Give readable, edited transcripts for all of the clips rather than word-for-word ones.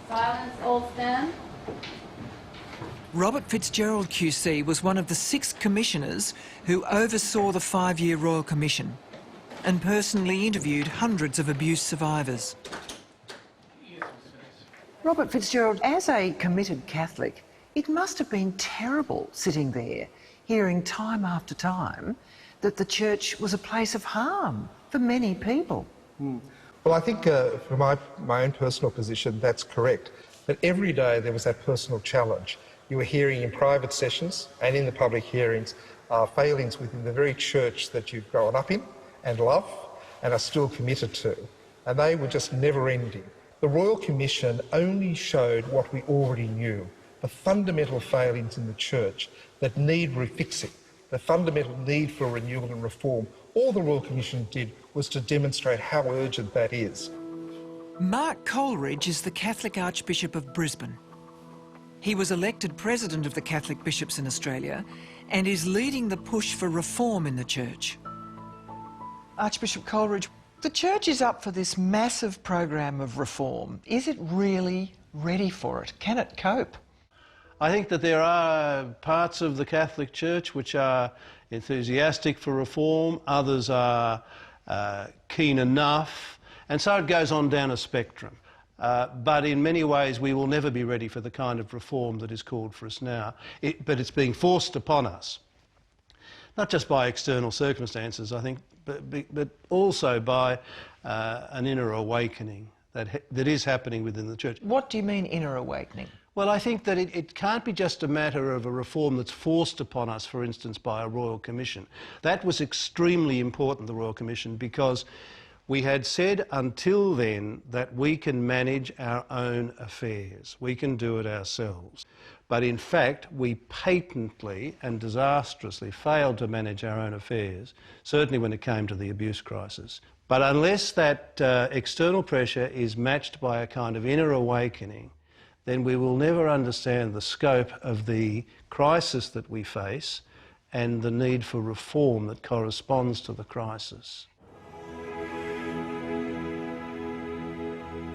Silence, all stand. Robert Fitzgerald QC was one of the 6 commissioners who oversaw the 5-year Royal Commission and personally interviewed hundreds of abuse survivors. Robert Fitzgerald, as a committed Catholic, it must have been terrible sitting there, hearing time after time that the church was a place of harm for many people. Well, I think from my own personal position, that's correct. But every day there was that personal challenge. You were hearing in private sessions and in the public hearings failings within the very church that you've grown up in and love and are still committed to. And they were just never ending. The Royal Commission only showed what we already knew, the fundamental failings in the church that need refixing, the fundamental need for renewal and reform. All the Royal Commission did was to demonstrate how urgent that is. Mark Coleridge is the Catholic Archbishop of Brisbane. He was elected President of the Catholic Bishops in Australia and is leading the push for reform in the Church. Archbishop Coleridge, the Church is up for this massive program of reform. Is it really ready for it? Can it cope? I think that there are parts of the Catholic Church which are enthusiastic for reform, others are keen enough, and so it goes on down a spectrum. But in many ways we will never be ready for the kind of reform that is called for us now. But it's being forced upon us, not just by external circumstances, I think, but also by an inner awakening that is happening within the Church. What do you mean, inner awakening? Well, I think that it can't be just a matter of a reform that's forced upon us, for instance, by a Royal Commission. That was extremely important, the Royal Commission, because we had said until then that we can manage our own affairs. We can do it ourselves. But in fact, we patently and disastrously failed to manage our own affairs, certainly when it came to the abuse crisis. But unless that external pressure is matched by a kind of inner awakening, then we will never understand the scope of the crisis that we face and the need for reform that corresponds to the crisis.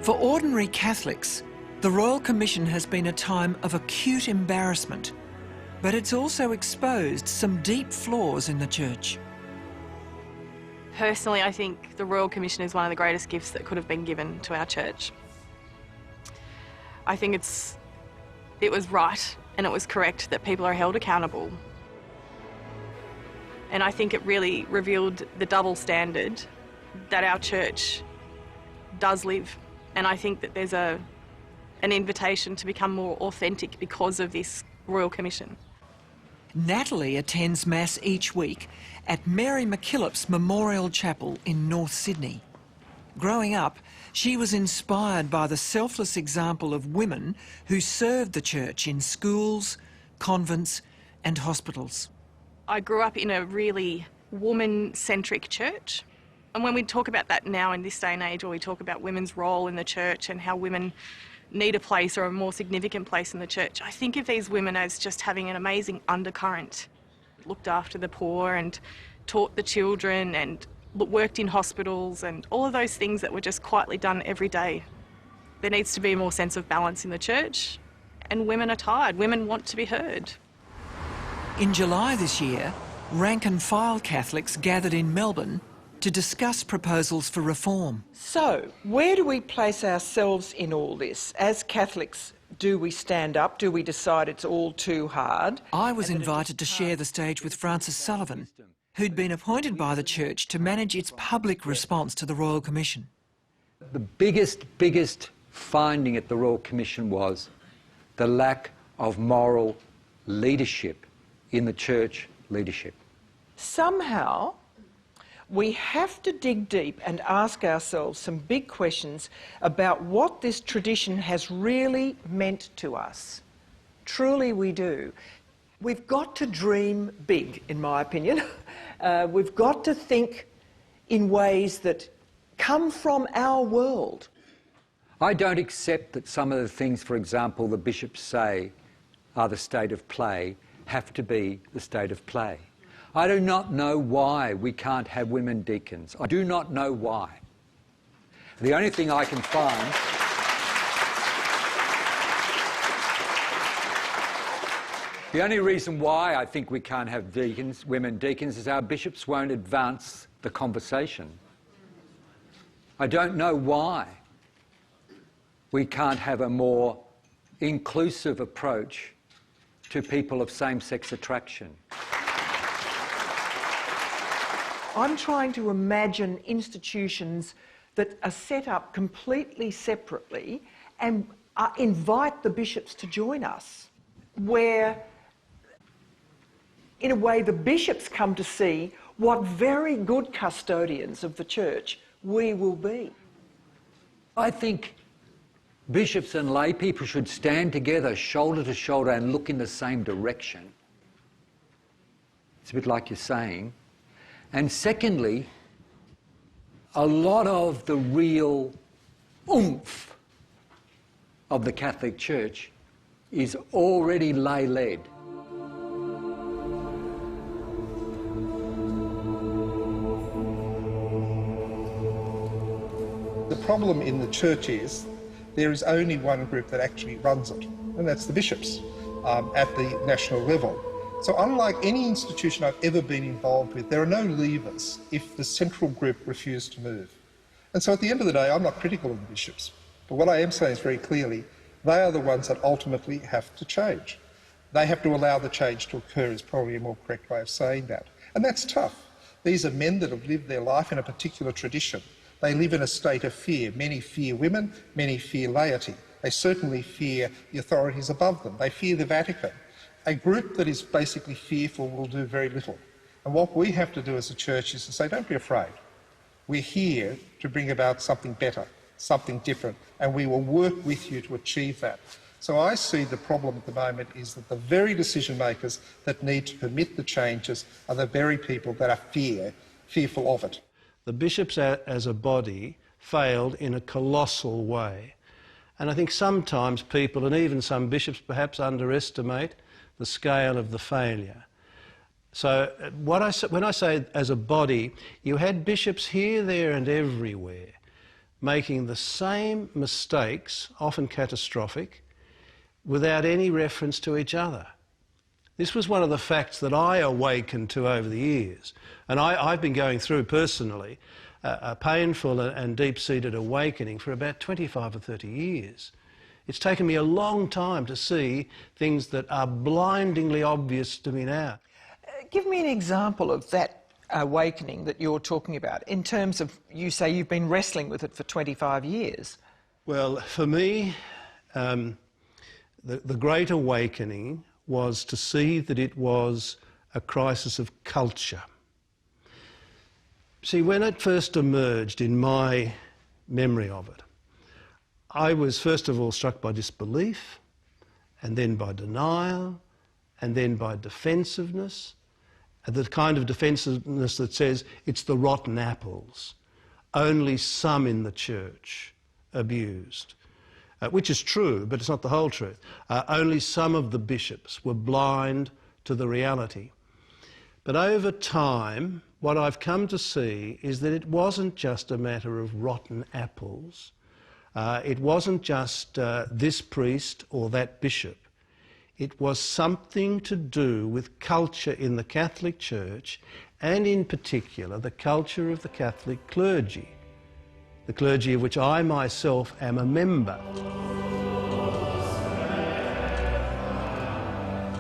For ordinary Catholics, the Royal Commission has been a time of acute embarrassment, but it's also exposed some deep flaws in the Church. Personally, I think the Royal Commission is one of the greatest gifts that could have been given to our Church. I think it was right and it was correct that people are held accountable. And I think it really revealed the double standard that our Church does live. And I think that there's an invitation to become more authentic because of this Royal Commission. Natalie attends Mass each week at Mary MacKillop's Memorial Chapel in North Sydney. Growing up, she was inspired by the selfless example of women who served the Church in schools, convents and hospitals. I grew up in a really woman-centric church. And when we talk about that now in this day and age, or we talk about women's role in the Church and how women need a place or a more significant place in the Church, I think of these women as just having an amazing undercurrent. Looked after the poor and taught the children and worked in hospitals and all of those things that were just quietly done every day. There needs to be more sense of balance in the Church, and women are tired. Women want to be heard. In July this year, rank and file Catholics gathered in Melbourne to discuss proposals for reform. So, where do we place ourselves in all this? As Catholics, do we stand up? Do we decide it's all too hard? I was invited to share the stage with Francis Sullivan, who'd been appointed by the Church to manage its public response to the Royal Commission. The biggest finding at the Royal Commission was the lack of moral leadership in the Church leadership. Somehow, we have to dig deep and ask ourselves some big questions about what this tradition has really meant to us. Truly we do. We've got to dream big, in my opinion. We've got to think in ways that come from our world. I don't accept that some of the things, for example, the bishops say are the state of play, have to be the state of play. I do not know why we can't have women deacons. I do not know why. The only thing I can find The only reason why I think we can't have deacons, women deacons, is our bishops won't advance the conversation. I don't know why we can't have a more inclusive approach to people of same-sex attraction. I'm trying to imagine institutions that are set up completely separately and invite the bishops to join us, where, in a way, the bishops come to see what very good custodians of the church we will be. I think bishops and lay people should stand together, shoulder to shoulder, and look in the same direction. It's a bit like you're saying. And secondly, a lot of the real oomph of the Catholic Church is already lay-led. The problem in the church is there is only one group that actually runs it, and that's the bishops at the national level. So unlike any institution I've ever been involved with, there are no levers if the central group refused to move. And so at the end of the day, I'm not critical of the bishops, but what I am saying is very clearly, they are the ones that ultimately have to change. They have to allow the change to occur is probably a more correct way of saying that. And that's tough. These are men that have lived their life in a particular tradition. They live in a state of fear. Many fear women, many fear laity. They certainly fear the authorities above them. They fear the Vatican. A group that is basically fearful will do very little. And what we have to do as a church is to say, don't be afraid. We're here to bring about something better, something different, and we will work with you to achieve that. So I see the problem at the moment is that the very decision makers that need to permit the changes are the very people that are fearful of it. The bishops as a body failed in a colossal way. And I think sometimes people, and even some bishops perhaps, underestimate the scale of the failure. So when I say as a body, you had bishops here, there and everywhere making the same mistakes, often catastrophic, without any reference to each other. This was one of the facts that I awakened to over the years. And I've been going through personally a painful and deep-seated awakening for about 25 or 30 years. It's taken me a long time to see things that are blindingly obvious to me now. Give me an example of that awakening that you're talking about, in terms of, you say you've been wrestling with it for 25 years. Well, for me, the great awakening was to see that it was a crisis of culture. See, when it first emerged in my memory of it, I was first of all struck by disbelief, and then by denial, and then by defensiveness, and the kind of defensiveness that says it's the rotten apples, only some in the church abused. Which is true, but it's not the whole truth. Only some of the bishops were blind to the reality. But over time, what I've come to see is that it wasn't just a matter of rotten apples. It wasn't just this priest or that bishop. It was something to do with culture in the Catholic Church, and in particular the culture of the Catholic clergy. The clergy of which I myself am a member.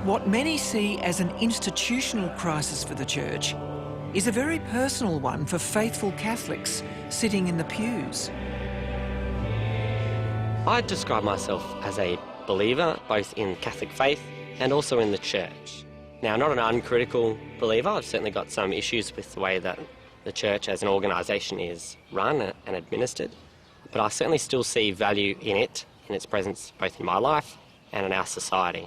What many see as an institutional crisis for the Church is a very personal one for faithful Catholics sitting in the pews. I describe myself as a believer, both in Catholic faith and also in the Church. Now, not an uncritical believer. I've certainly got some issues with the way that the Church as an organisation is run and administered, but I certainly still see value in it, in its presence both in my life and in our society.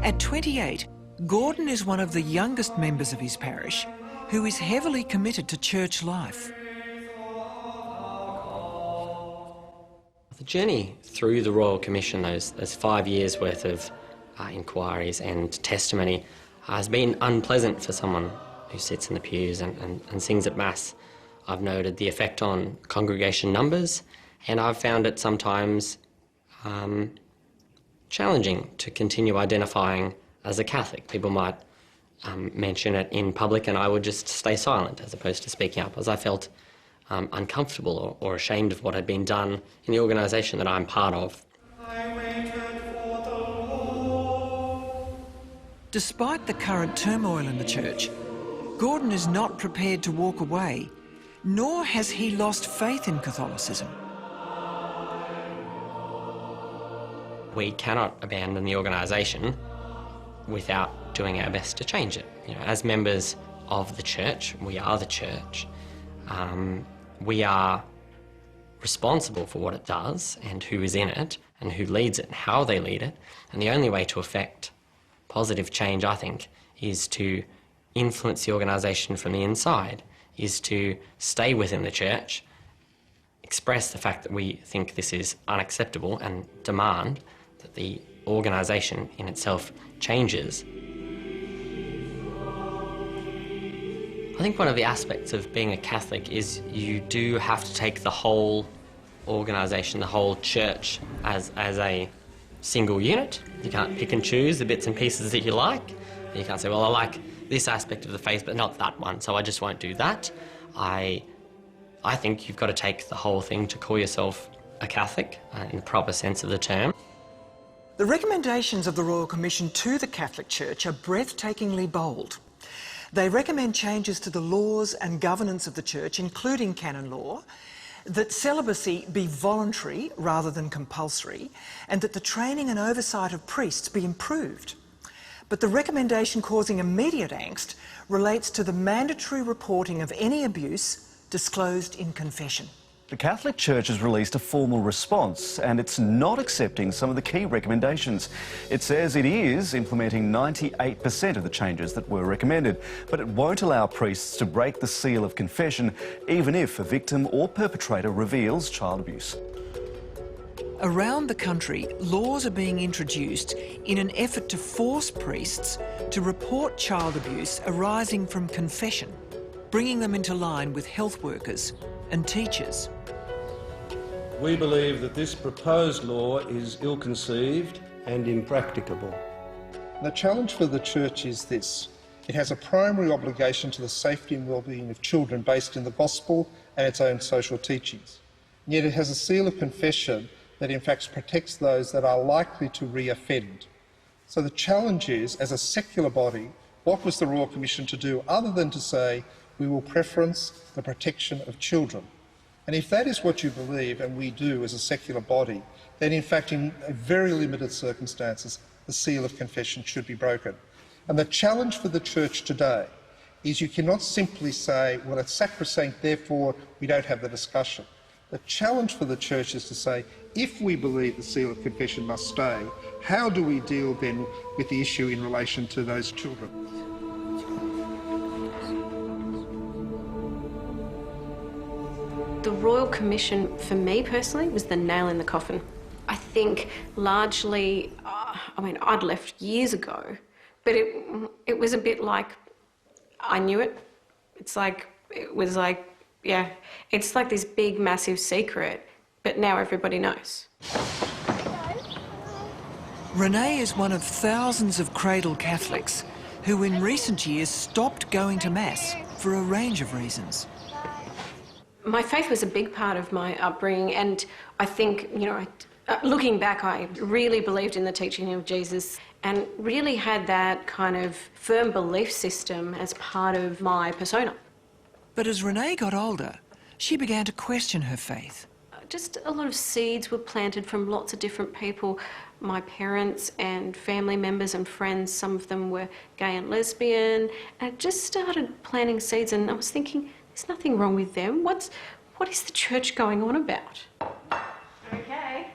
At 28, Gordon is one of the youngest members of his parish who is heavily committed to church life. The journey through the Royal Commission, those 5 years worth of inquiries and testimony, has been unpleasant for someone who sits in the pews and sings at Mass. I've noted the effect on congregation numbers, and I've found it sometimes challenging to continue identifying as a Catholic. People might mention it in public and I would just stay silent as opposed to speaking up, as I felt uncomfortable or ashamed of what had been done in the organisation that I'm part of. Despite the current turmoil in the church, Gordon is not prepared to walk away, nor has he lost faith in Catholicism. We cannot abandon the organisation without doing our best to change it. You know, as members of the church, we are the church. We are responsible for what it does and who is in it and who leads it and how they lead it. And the only way to effect positive change, I think, is to influence the organisation from the inside, is to stay within the church, express the fact that we think this is unacceptable and demand that the organisation in itself changes. I think one of the aspects of being a Catholic is you do have to take the whole organisation, the whole church as a single unit. You can't pick and choose the bits and pieces that you like. You can't say, well, I like this aspect of the faith but not that one, so I just won't do that. I think you've got to take the whole thing to call yourself a Catholic in the proper sense of the term. The recommendations of the Royal Commission to the Catholic Church are breathtakingly bold. They recommend changes to the laws and governance of the Church, including canon law, that celibacy be voluntary rather than compulsory, and that the training and oversight of priests be improved. But the recommendation causing immediate angst relates to the mandatory reporting of any abuse disclosed in confession. The Catholic Church has released a formal response and it's not accepting some of the key recommendations. It says it is implementing 98% of the changes that were recommended, but it won't allow priests to break the seal of confession even if a victim or perpetrator reveals child abuse. Around the country, laws are being introduced in an effort to force priests to report child abuse arising from confession, bringing them into line with health workers and teachers. We believe that this proposed law is ill-conceived and impracticable. The challenge for the Church is this. It has a primary obligation to the safety and well-being of children based in the Gospel and its own social teachings. And yet it has a seal of confession that in fact protects those that are likely to re-offend. So the challenge is, as a secular body, what was the Royal Commission to do other than to say we will preference the protection of children? And if that is what you believe, and we do as a secular body, then in fact in very limited circumstances the seal of confession should be broken. And the challenge for the Church today is you cannot simply say, well, it's sacrosanct, therefore we don't have the discussion. The challenge for the Church is to say, if we believe the seal of confession must stay, how do we deal then with the issue in relation to those children? The Royal Commission, for me personally, was the nail in the coffin. I think largely, I'd left years ago, but it was a bit like, I knew it. It's like this big, massive secret, but now everybody knows. Renee is one of thousands of cradle Catholics who in recent years stopped going to Mass for a range of reasons. My faith was a big part of my upbringing, and I think, looking back, I really believed in the teaching of Jesus and really had that kind of firm belief system as part of my persona. But as Renee got older, she began to question her faith. Just a lot of seeds were planted from lots of different people. My parents and family members and friends, some of them were gay and lesbian, and I just started planting seeds, and I was thinking, there's nothing wrong with them. What is the church going on about? Okay.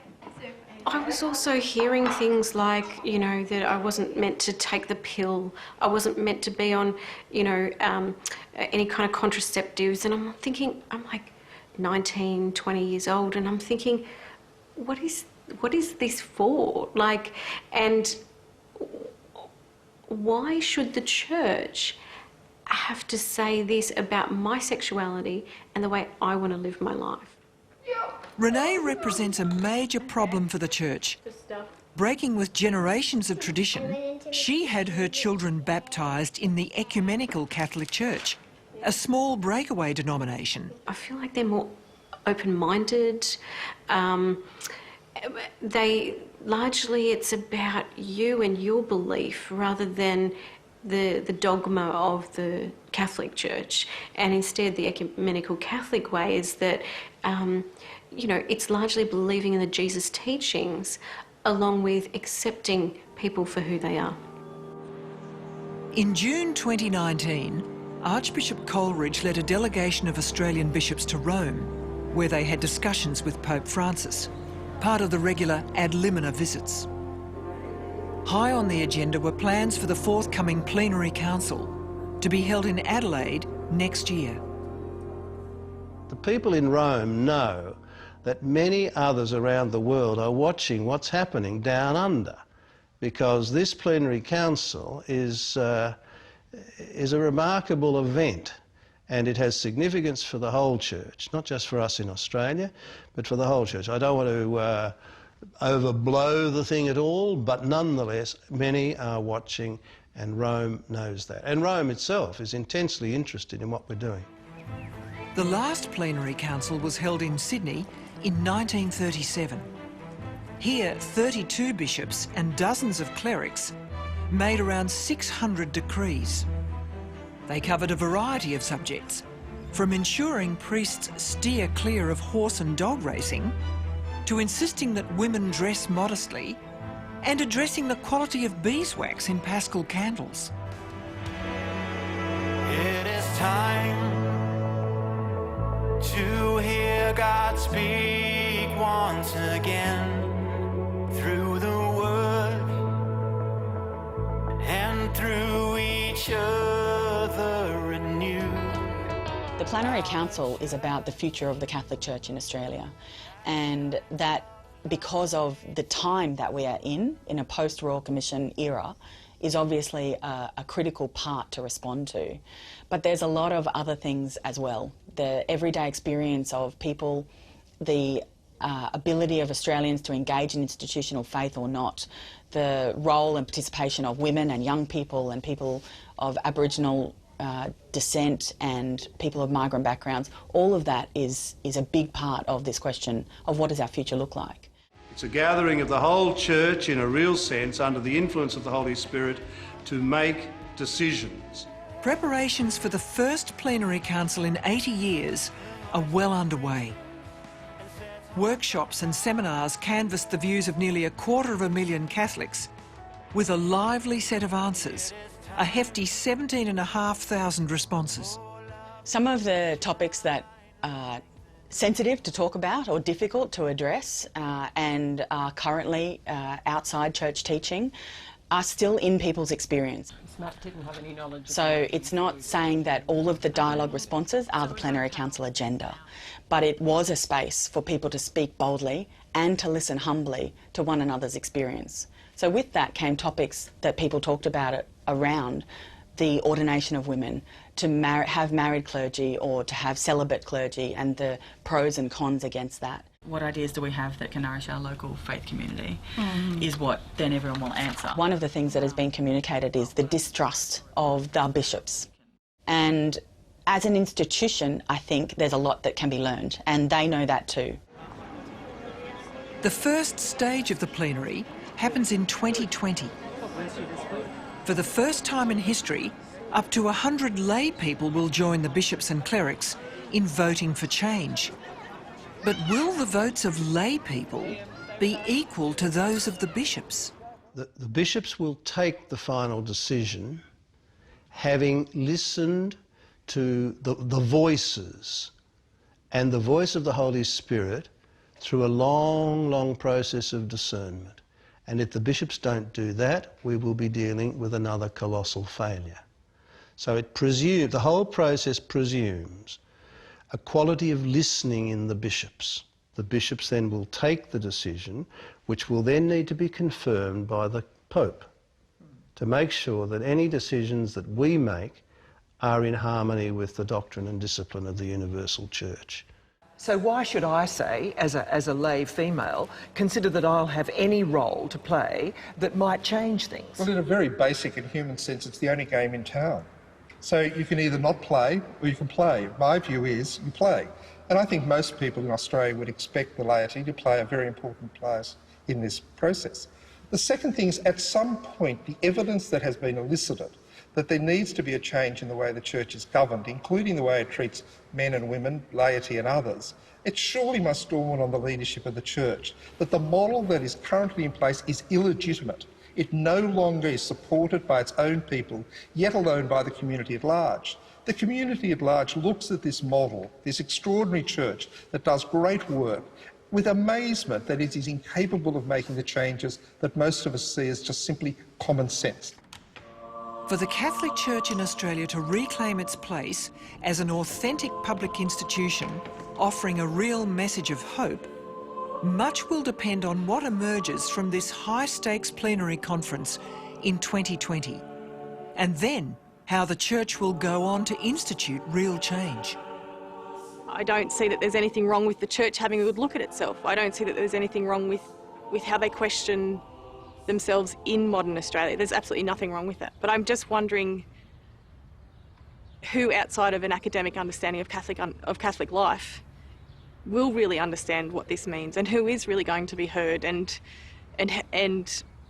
I was also hearing things like, that I wasn't meant to take the pill. I wasn't meant to be on, any kind of contraceptives. And I'm like 19, 20 years old, and I'm thinking, what is this for? And why should the church have to say this about my sexuality and the way I want to live my life? Renee represents a major problem for the church Breaking with generations of tradition, she had her children baptised in the Ecumenical Catholic Church, a small breakaway denomination. I feel like they're more open-minded. Largely it's about you and your belief rather than the dogma of the Catholic Church. And instead the Ecumenical Catholic way is that, it's largely believing in the Jesus teachings along with accepting people for who they are. In June 2019, Archbishop Coleridge led a delegation of Australian bishops to Rome, where they had discussions with Pope Francis, part of the regular ad limina visits. High on the agenda were plans for the forthcoming plenary council to be held in Adelaide next year. The people in Rome know that many others around the world are watching what's happening down under, because this plenary council is a remarkable event, and it has significance for the whole church, not just for us in Australia, but for the whole church. I don't want to overblow the thing at all, but nonetheless, many are watching, and Rome knows that. And Rome itself is intensely interested in what we're doing. The last plenary council was held in Sydney in 1937. Here, 32 bishops and dozens of clerics made around 600 decrees. They covered a variety of subjects, from ensuring priests steer clear of horse and dog racing, to insisting that women dress modestly, and addressing the quality of beeswax in Paschal candles. It is time to hear God speak once again through the Word and through each other anew. The Plenary Council is about the future of the Catholic Church in Australia, and that because of the time that we are in a post-Royal Commission era, is obviously a critical part to respond to. But there's a lot of other things as well. The everyday experience of people, the ability of Australians to engage in institutional faith or not, the role and participation of women and young people and people of Aboriginal descent and people of migrant backgrounds, all of that is a big part of this question of what does our future look like. It's a gathering of the whole church in a real sense under the influence of the Holy Spirit to make decisions. Preparations for the first plenary council in 80 years are well underway. Workshops and seminars canvassed the views of nearly 250,000 Catholics, with a lively set of answers, a hefty 17,500 responses. Some of the topics that are sensitive to talk about or difficult to address and are currently outside church teaching are still in people's experience. Didn't have any knowledge. So it's not saying that all of the dialogue responses are the Plenary Council agenda, but it was a space for people to speak boldly and to listen humbly to one another's experience. So with that came topics that people talked about around the ordination of women, to have married clergy or to have celibate clergy, and the pros and cons against that. What ideas do we have that can nourish our local faith community is what then everyone will answer. One of the things that has been communicated is the distrust of the bishops. And as an institution, I think there's a lot that can be learned, and they know that too. The first stage of the plenary happens in 2020. For the first time in history, up to 100 lay people will join the bishops and clerics in voting for change. But will the votes of lay people be equal to those of the bishops? The bishops will take the final decision having listened to the voices and the voice of the Holy Spirit through a long, long process of discernment. And if the bishops don't do that, we will be dealing with another colossal failure. So the whole process presumes a quality of listening in the bishops. The bishops then will take the decision, which will then need to be confirmed by the Pope, to make sure that any decisions that we make are in harmony with the doctrine and discipline of the Universal Church. So why should I say, as a lay female, consider that I'll have any role to play that might change things? Well, in a very basic and human sense, it's the only game in town. So you can either not play or you can play. My view is you play. And I think most people in Australia would expect the laity to play a very important place in this process. The second thing is, at some point, the evidence that has been elicited that there needs to be a change in the way the church is governed, including the way it treats men and women, laity and others, it surely must dawn on the leadership of the church that the model that is currently in place is illegitimate. It no longer is supported by its own people, yet alone by the community at large. The community at large looks at this model, this extraordinary church that does great work, with amazement that it is incapable of making the changes that most of us see as just simply common sense. For the Catholic Church in Australia to reclaim its place as an authentic public institution offering a real message of hope, much will depend on what emerges from this high-stakes plenary conference in 2020, and then how the Church will go on to institute real change. I don't see that there's anything wrong with the Church having a good look at itself. I don't see that there's anything wrong with how they question themselves in modern Australia. There's absolutely nothing wrong with that. But I'm just wondering who outside of an academic understanding of Catholic life will really understand what this means, and who is really going to be heard, and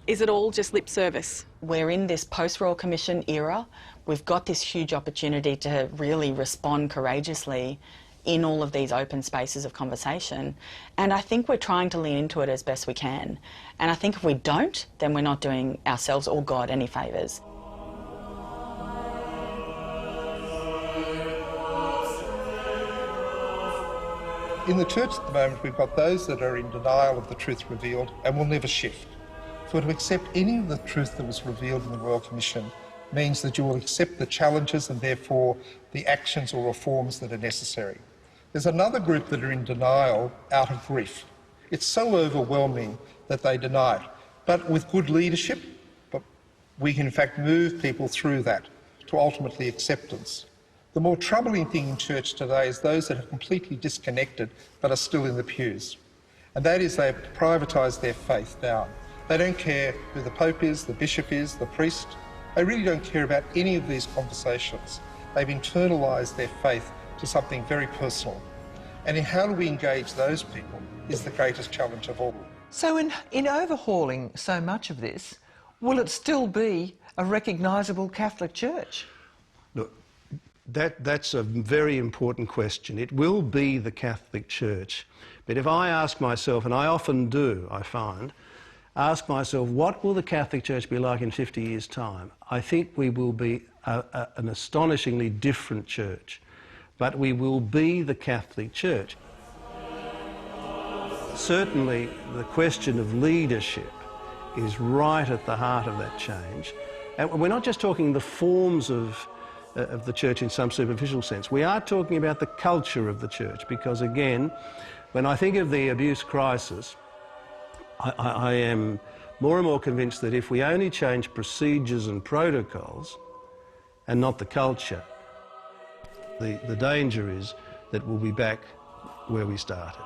is it all just lip service? We're in this post-Royal Commission era. We've got this huge opportunity to really respond courageously in all of these open spaces of conversation. And I think we're trying to lean into it as best we can. And I think if we don't, then we're not doing ourselves or God any favours. In the church at the moment, we've got those that are in denial of the truth revealed and will never shift. For to accept any of the truth that was revealed in the Royal Commission means that you will accept the challenges and therefore the actions or reforms that are necessary. There's another group that are in denial out of grief. It's so overwhelming that they deny it. But with good leadership, we can in fact move people through that to ultimately acceptance. The more troubling thing in church today is those that are completely disconnected but are still in the pews. And that is they've privatised their faith down. They don't care who the Pope is, the Bishop is, the priest. They really don't care about any of these conversations. They've internalised their faith to something very personal. And in how do we engage those people is the greatest challenge of all. So in overhauling so much of this, will it still be a recognisable Catholic Church? Look, that's a very important question. It will be the Catholic Church. But if I ask myself, and I often do, I find, ask myself, what will the Catholic Church be like in 50 years' time? I think we will be an astonishingly different church, but we will be the Catholic Church. Certainly, the question of leadership is right at the heart of that change. And we're not just talking the forms of the church in some superficial sense. We are talking about the culture of the church, because again, when I think of the abuse crisis, I am more and more convinced that if we only change procedures and protocols and not the culture, the danger is that we'll be back where we started.